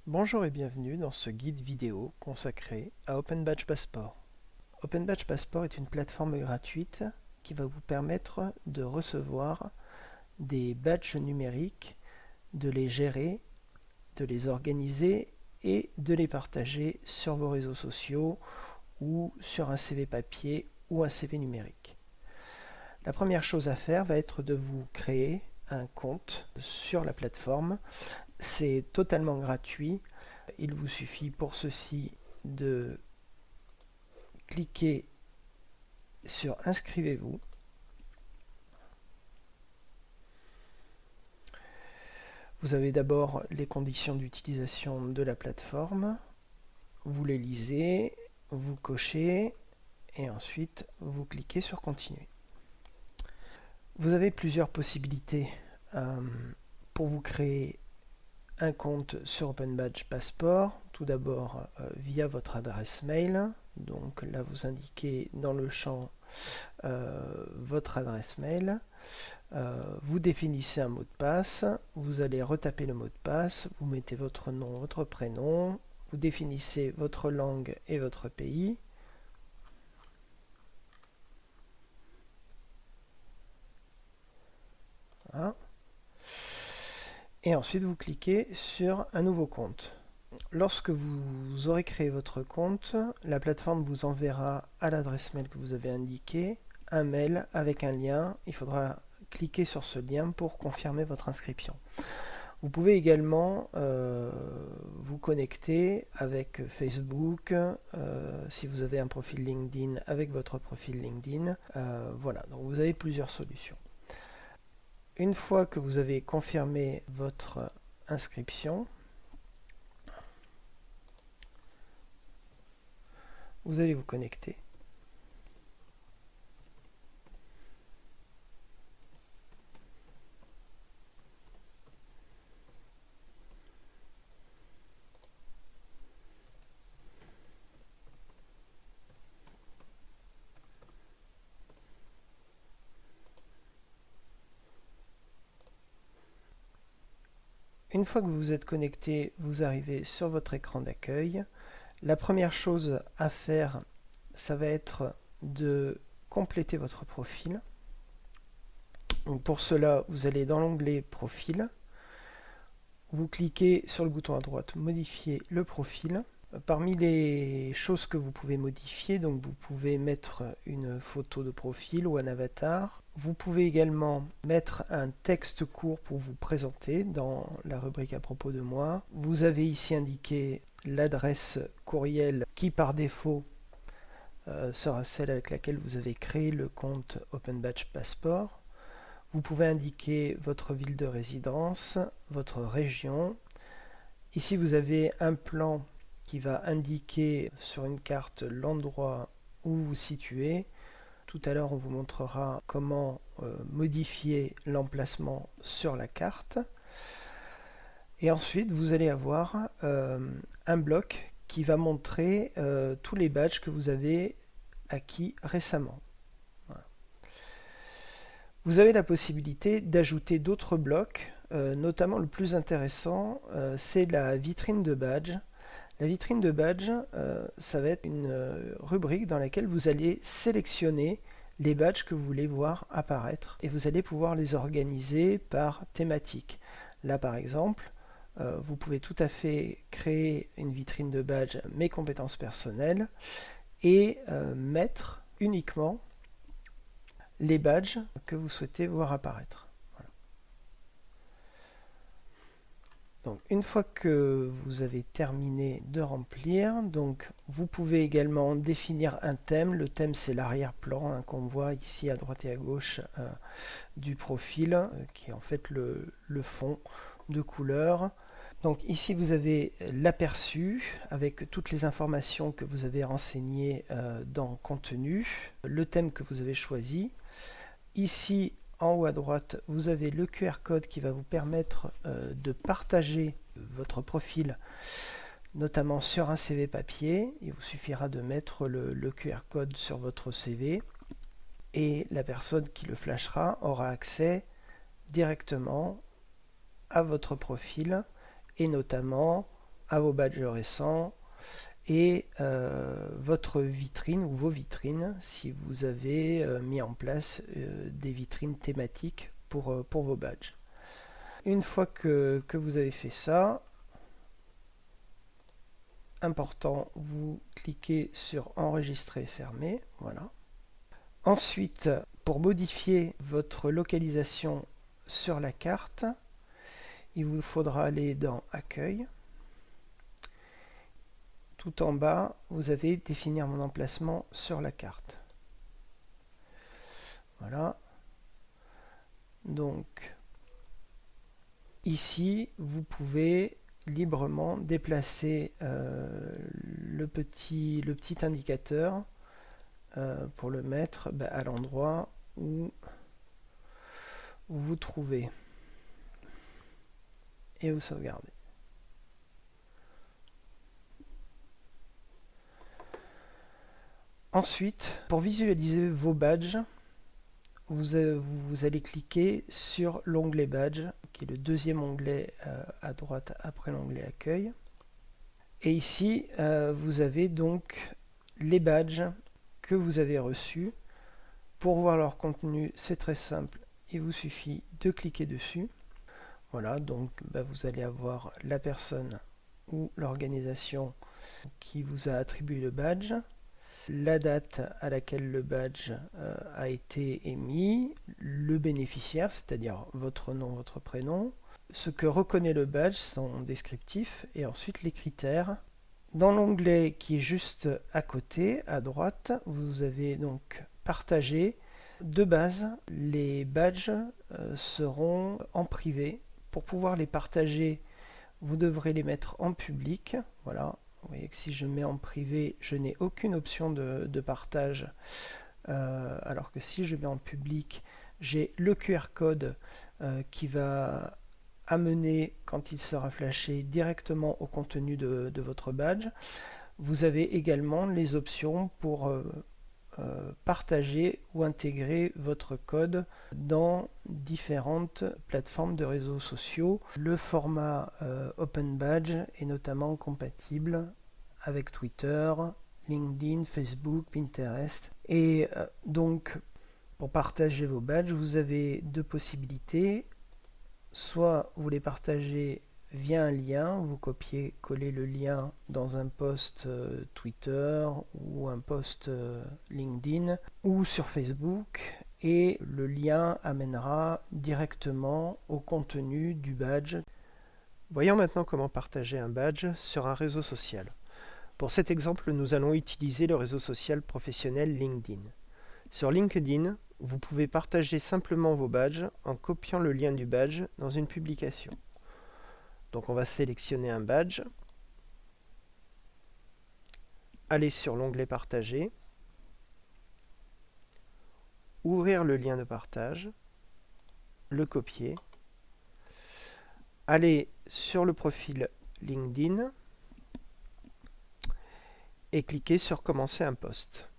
Bonjour et bienvenue dans ce guide vidéo consacré à Open Badge Passport. Open Badge Passport est une plateforme gratuite qui va vous permettre de recevoir des badges numériques, de les gérer, de les organiser et de les partager sur vos réseaux sociaux ou sur un CV papier ou un CV numérique. La première chose à faire va être de vous créer un compte sur la plateforme. C'est totalement gratuit. Il vous suffit pour ceci de cliquer sur Inscrivez-vous. Vous avez d'abord les conditions d'utilisation de la plateforme. Vous les lisez, vous cochez et ensuite vous cliquez sur Continuer. Vous avez plusieurs possibilités pour vous créer un compte sur Open Badge Passport. Tout d'abord via votre adresse mail. Donc là vous indiquez dans le champ votre adresse mail. Vous définissez un mot de passe. Vous allez retaper le mot de passe. Vous mettez votre nom, votre prénom. Vous définissez votre langue et votre pays. Voilà. Et ensuite vous cliquez sur un nouveau compte. Lorsque vous aurez créé votre compte, la plateforme vous enverra à l'adresse mail que vous avez indiquée un mail avec un lien. Il faudra cliquer sur ce lien pour confirmer votre inscription. Vous pouvez également vous connecter avec Facebook, si vous avez un profil LinkedIn, avec votre profil LinkedIn. Voilà, donc vous avez plusieurs solutions. Une fois que vous avez confirmé votre inscription, vous allez vous connecter. Une fois que vous vous êtes connecté, vous arrivez sur votre écran d'accueil. La première chose à faire, ça va être de compléter votre profil. Donc pour cela, vous allez dans l'onglet Profil. Vous cliquez sur le bouton à droite Modifier le profil. Parmi les choses que vous pouvez modifier, donc vous pouvez mettre une photo de profil ou un avatar. Vous pouvez également mettre un texte court pour vous présenter dans la rubrique à propos de moi. Vous avez ici indiqué l'adresse courriel qui par défaut sera celle avec laquelle vous avez créé le compte Open Badge Passport. Vous pouvez indiquer votre ville de résidence, votre région. Ici vous avez un plan qui va indiquer sur une carte l'endroit où vous vous situez. Tout à l'heure, on vous montrera comment modifier l'emplacement sur la carte. Et ensuite, vous allez avoir un bloc qui va montrer tous les badges que vous avez acquis récemment. Voilà. Vous avez la possibilité d'ajouter d'autres blocs, notamment le plus intéressant, c'est la vitrine de badge. La vitrine de badge, ça va être une rubrique dans laquelle vous allez sélectionner les badges que vous voulez voir apparaître et vous allez pouvoir les organiser par thématique. Là par exemple, vous pouvez tout à fait créer une vitrine de badge mes compétences personnelles et mettre uniquement les badges que vous souhaitez voir apparaître. Donc, une fois que vous avez terminé de remplir, donc, vous pouvez également définir un thème. Le thème, c'est l'arrière-plan qu'on voit ici à droite et à gauche du profil, qui est en fait le fond de couleur. Donc ici, vous avez l'aperçu avec toutes les informations que vous avez renseignées dans Contenu, le thème que vous avez choisi. Ici, en haut à droite, vous avez le QR code qui va vous permettre de partager votre profil, notamment sur un CV papier. Il vous suffira de mettre le QR code sur votre CV et la personne qui le flashera aura accès directement à votre profil et notamment à vos badges récents et votre vitrine ou vos vitrines si vous avez mis en place des vitrines thématiques pour vos badges. Une fois que vous avez fait ça, important, vous cliquez sur enregistrer et fermer. Voilà. Ensuite, pour modifier votre localisation sur la carte, il vous faudra aller dans Accueil. Tout en bas, vous avez définir mon emplacement sur la carte. Voilà. Donc, ici, vous pouvez librement déplacer le petit indicateur pour le mettre à l'endroit où vous vous trouvez et vous sauvegardez. Ensuite, pour visualiser vos badges, vous allez cliquer sur l'onglet Badge, qui est le deuxième onglet à droite après l'onglet Accueil. Et ici, vous avez donc les badges que vous avez reçus. Pour voir leur contenu, c'est très simple. Il vous suffit de cliquer dessus. Voilà, donc vous allez avoir la personne ou l'organisation qui vous a attribué le badge, la date à laquelle le badge a été émis, le bénéficiaire, c'est-à-dire votre nom, votre prénom, ce que reconnaît le badge, son descriptif, et ensuite les critères. Dans l'onglet qui est juste à côté, à droite, vous avez donc partagé. De base, les badges seront en privé. Pour pouvoir les partager, vous devrez les mettre en public. Voilà. Vous voyez que si je mets en privé, je n'ai aucune option de partage. Alors que si je mets en public, j'ai le QR code qui va amener, quand il sera flashé, directement au contenu de votre badge. Vous avez également les options pour partager ou intégrer votre code dans différentes plateformes de réseaux sociaux. Le format Open Badge est notamment compatible avec Twitter, LinkedIn, Facebook, Pinterest. Et donc, pour partager vos badges, vous avez deux possibilités. Soit vous les partagez via un lien, vous copiez-collez le lien dans un post Twitter ou un post LinkedIn ou sur Facebook et le lien amènera directement au contenu du badge. Voyons maintenant comment partager un badge sur un réseau social. Pour cet exemple, nous allons utiliser le réseau social professionnel LinkedIn. Sur LinkedIn, vous pouvez partager simplement vos badges en copiant le lien du badge dans une publication. Donc on va sélectionner un badge, aller sur l'onglet Partager, ouvrir le lien de partage, le copier, aller sur le profil LinkedIn et cliquer sur Commencer un post.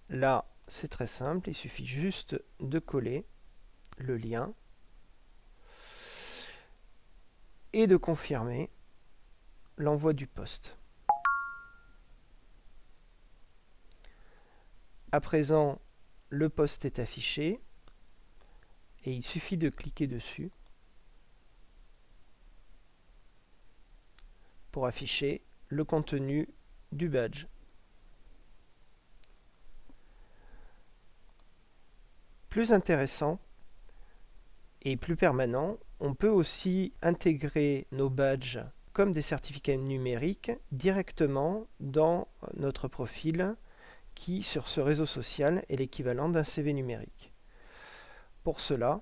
Là, c'est très simple, il suffit juste de coller le lien et de confirmer l'envoi du post. À présent, le post est affiché et il suffit de cliquer dessus pour afficher le contenu du badge. Plus intéressant et plus permanent, on peut aussi intégrer nos badges comme des certificats numériques directement dans notre profil qui, sur ce réseau social, est l'équivalent d'un CV numérique. Pour cela,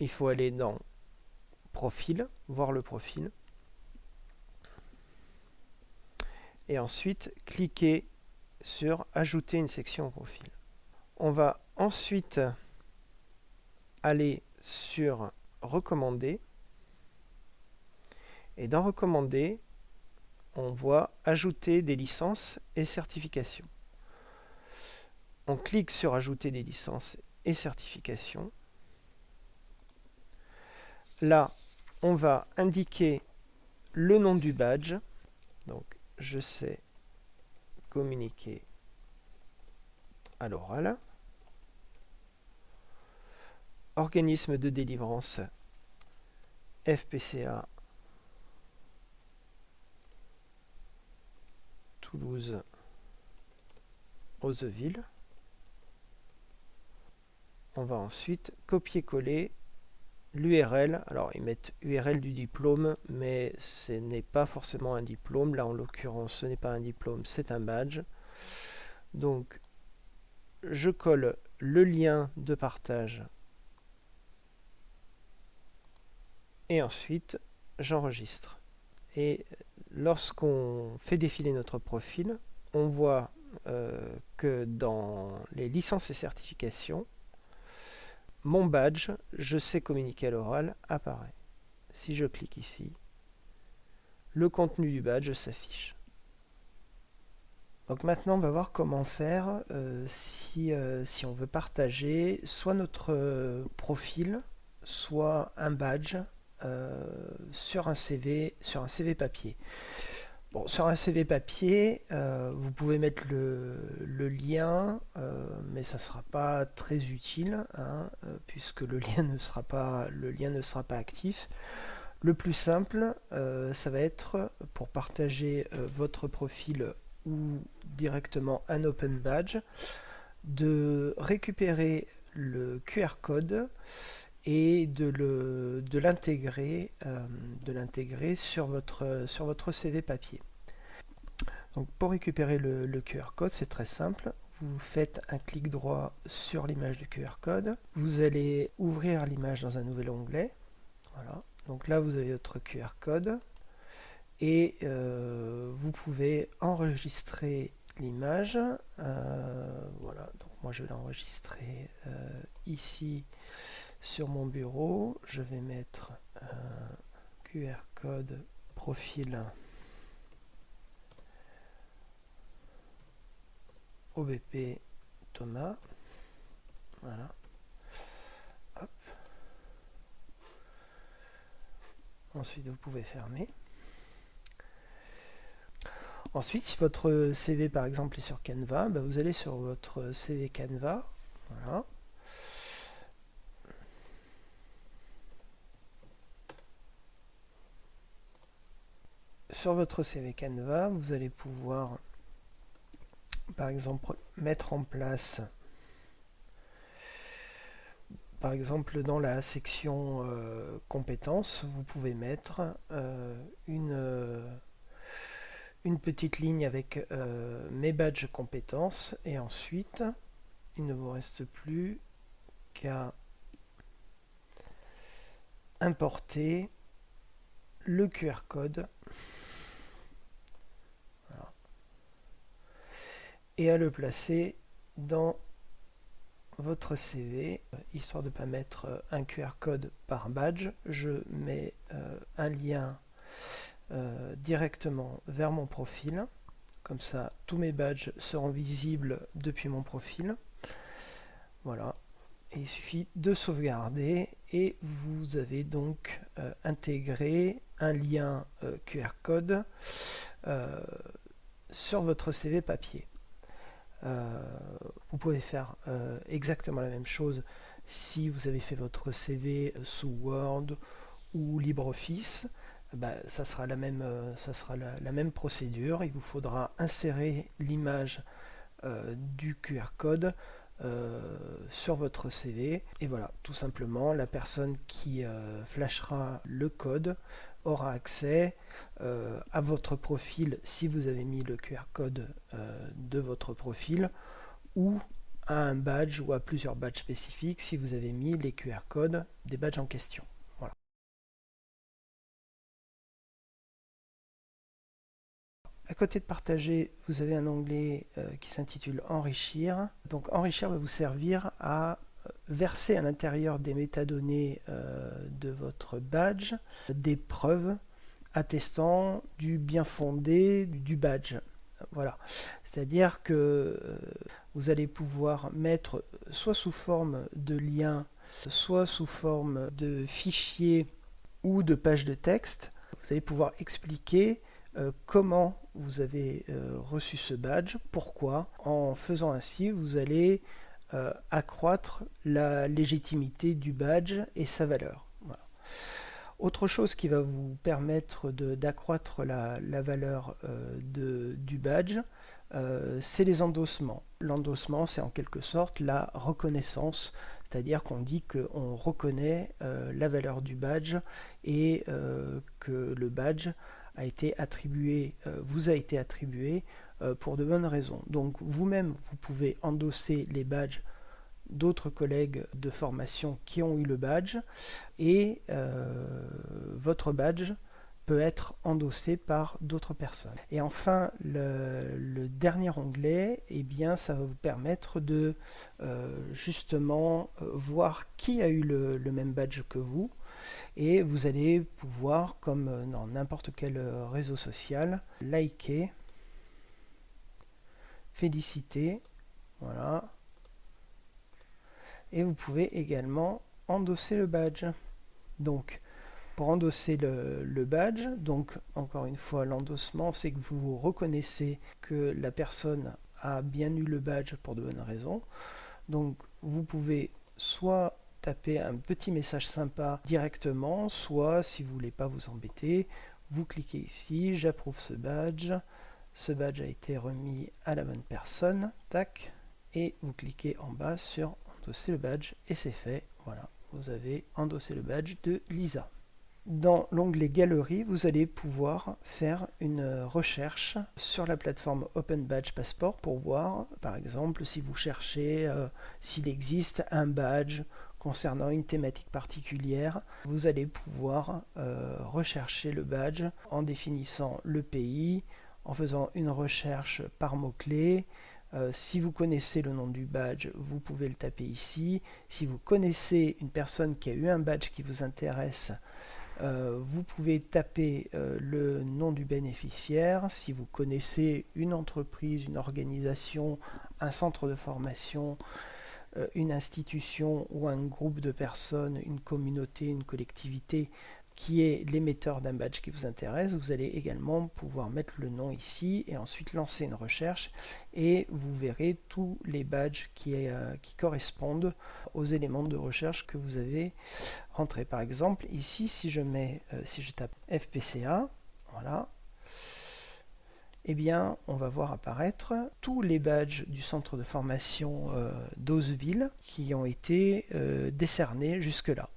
il faut aller dans Profil, voir le profil, et ensuite cliquer sur Ajouter une section au profil. On va ensuite aller sur Recommander, et dans Recommander, on voit Ajouter des licences et certifications. On clique sur Ajouter des licences et certifications. Là, on va indiquer le nom du badge. Donc, je sais communiquer à l'oral. Organisme de délivrance FPCA Toulouse Hauzeville. On va ensuite copier-coller l'URL. Alors ils mettent URL du diplôme, mais ce n'est pas forcément un diplôme. Là en l'occurrence ce n'est pas un diplôme, c'est un badge. Donc je colle le lien de partage et ensuite j'enregistre. Et lorsqu'on fait défiler notre profil, on voit que dans les licences et certifications, mon badge, je sais communiquer à l'oral, apparaît. Si je clique ici, le contenu du badge s'affiche. Donc maintenant, on va voir comment faire si on veut partager soit notre profil, soit un badge sur un CV papier. Bon, sur un CV papier, vous pouvez mettre le lien, mais ça ne sera pas très utile, hein, puisque le lien ne sera pas actif. Le plus simple, ça va être, pour partager votre profil ou directement un Open Badge, de récupérer le QR code et de l'intégrer sur votre CV papier. Donc pour récupérer le QR code, c'est très simple. Vous faites un clic droit sur l'image du QR code. Vous allez ouvrir l'image dans un nouvel onglet. Voilà. Donc là, vous avez votre QR code. Et vous pouvez enregistrer l'image. Voilà. Donc moi, je vais l'enregistrer ici sur mon bureau. Je vais mettre QR code profil OBP Thomas. Voilà. Hop. Ensuite, vous pouvez fermer. Ensuite, si votre CV par exemple est sur Canva, bah, vous allez sur votre CV Canva. Voilà. Sur votre CV Canva, vous allez pouvoir par exemple mettre en place, par exemple dans la section compétences, vous pouvez mettre une petite ligne avec mes badges compétences, et ensuite il ne vous reste plus qu'à importer le QR code. Voilà. Et à le placer dans votre CV. Histoire de ne pas mettre un QR code par badge, je mets un lien directement vers mon profil. Comme ça, tous mes badges seront visibles depuis mon profil. Voilà. Et il suffit de sauvegarder et vous avez donc intégré un lien QR code sur votre CV papier. Vous pouvez faire exactement la même chose si vous avez fait votre CV sous Word ou LibreOffice. Ça sera la même procédure. Il vous faudra insérer l'image du QR code sur votre CV, et voilà, tout simplement la personne qui flashera le code aura accès à votre profil si vous avez mis le QR code de votre profil, ou à un badge ou à plusieurs badges spécifiques si vous avez mis les QR codes des badges en question. Voilà. À côté de partager, vous avez un onglet qui s'intitule Enrichir. Donc enrichir va vous servir à verser à l'intérieur des métadonnées de votre badge des preuves attestant du bien fondé du badge. Voilà. C'est-à-dire que vous allez pouvoir mettre soit sous forme de lien, soit sous forme de fichier ou de pages de texte. Vous allez pouvoir expliquer comment vous avez reçu ce badge, pourquoi. En faisant ainsi, vous allez accroître la légitimité du badge et sa valeur. Voilà. Autre chose qui va vous permettre d'accroître la valeur du badge, c'est les endossements. L'endossement, c'est en quelque sorte la reconnaissance, c'est-à-dire qu'on dit qu'on reconnaît la valeur du badge et que le badge a été attribué, vous a été attribué pour de bonnes raisons. Donc vous-même, vous pouvez endosser les badges d'autres collègues de formation qui ont eu le badge et votre badge peut être endossé par d'autres personnes. Et enfin, le dernier onglet, eh bien, ça va vous permettre de justement voir qui a eu le même badge que vous, et vous allez pouvoir, comme dans n'importe quel réseau social, liker, féliciter, voilà, et vous pouvez également endosser le badge. Donc, pour endosser le badge, donc encore une fois, l'endossement, c'est que vous reconnaissez que la personne a bien eu le badge pour de bonnes raisons. Donc, vous pouvez soit taper un petit message sympa directement, soit, si vous ne voulez pas vous embêter, vous cliquez ici, j'approuve ce badge a été remis à la bonne personne, tac, et vous cliquez en bas sur endosser le badge, et c'est fait, voilà, vous avez endossé le badge de Lisa. Dans l'onglet Galerie, vous allez pouvoir faire une recherche sur la plateforme Open Badge Passport pour voir, par exemple, si vous cherchez s'il existe un badge concernant une thématique particulière. Vous allez pouvoir rechercher le badge en définissant le pays, en faisant une recherche par mots-clés. Si vous connaissez le nom du badge, vous pouvez le taper ici. Si vous connaissez une personne qui a eu un badge qui vous intéresse, vous pouvez taper le nom du bénéficiaire. Si vous connaissez une entreprise, une organisation, un centre de formation, une institution ou un groupe de personnes, une communauté, une collectivité qui est l'émetteur d'un badge qui vous intéresse, vous allez également pouvoir mettre le nom ici et ensuite lancer une recherche et vous verrez tous les badges qui correspondent aux éléments de recherche que vous avez rentrés. Par exemple, ici, si je tape FPCA, voilà, eh bien, on va voir apparaître tous les badges du centre de formation d'Ozeville qui ont été décernés jusque-là.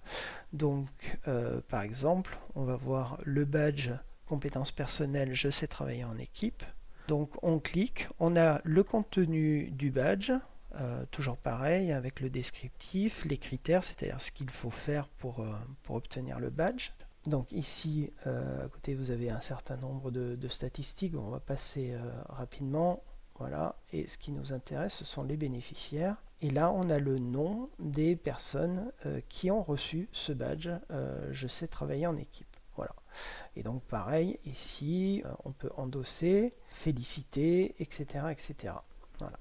Donc, par exemple, on va voir le badge compétences personnelles, je sais travailler en équipe. Donc, on clique, on a le contenu du badge, toujours pareil, avec le descriptif, les critères, c'est-à-dire ce qu'il faut faire pour obtenir le badge. Donc ici, à côté, vous avez un certain nombre de statistiques. On va passer rapidement. Voilà. Et ce qui nous intéresse, ce sont les bénéficiaires. Et là, on a le nom des personnes qui ont reçu ce badge. Je sais travailler en équipe. Voilà. Et donc pareil, ici, on peut endosser, féliciter, etc. etc. Voilà.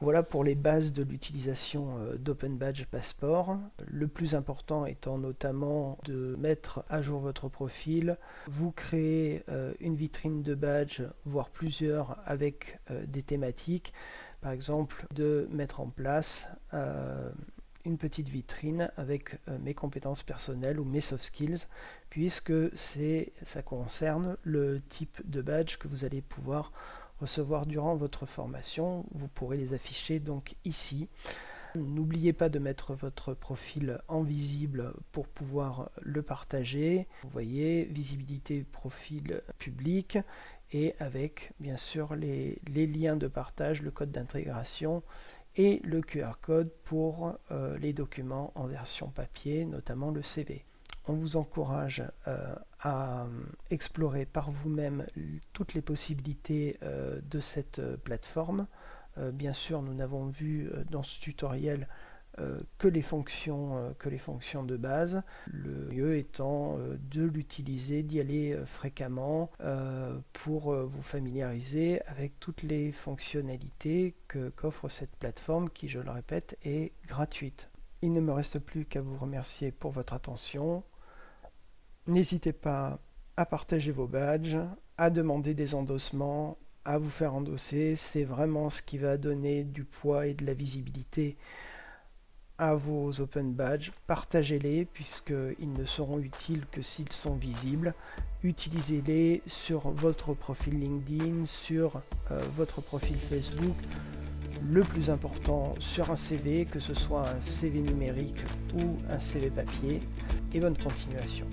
Voilà pour les bases de l'utilisation d'Open Badge Passport. Le plus important étant notamment de mettre à jour votre profil, vous créez une vitrine de badge, voire plusieurs avec des thématiques. Par exemple, de mettre en place une petite vitrine avec mes compétences personnelles ou mes soft skills, puisque ça concerne le type de badge que vous allez pouvoir recevoir durant votre formation. Vous pourrez les afficher donc ici. N'oubliez pas de mettre votre profil en visible pour pouvoir le partager. Vous voyez, visibilité profil public et avec bien sûr les liens de partage, le code d'intégration et le QR code pour les documents en version papier, notamment le CV. On vous encourage à explorer par vous-même toutes les possibilités de cette plateforme. Bien sûr, nous n'avons vu dans ce tutoriel que les fonctions de base. Le mieux étant de l'utiliser, d'y aller fréquemment pour vous familiariser avec toutes les fonctionnalités qu'offre cette plateforme qui, je le répète, est gratuite. Il ne me reste plus qu'à vous remercier pour votre attention. N'hésitez pas à partager vos badges, à demander des endossements, à vous faire endosser. C'est vraiment ce qui va donner du poids et de la visibilité à vos open badges. Partagez-les puisqu'ils ne seront utiles que s'ils sont visibles. Utilisez-les sur votre profil LinkedIn, sur votre profil Facebook. Le plus important sur un CV, que ce soit un CV numérique ou un CV papier. Et bonne continuation.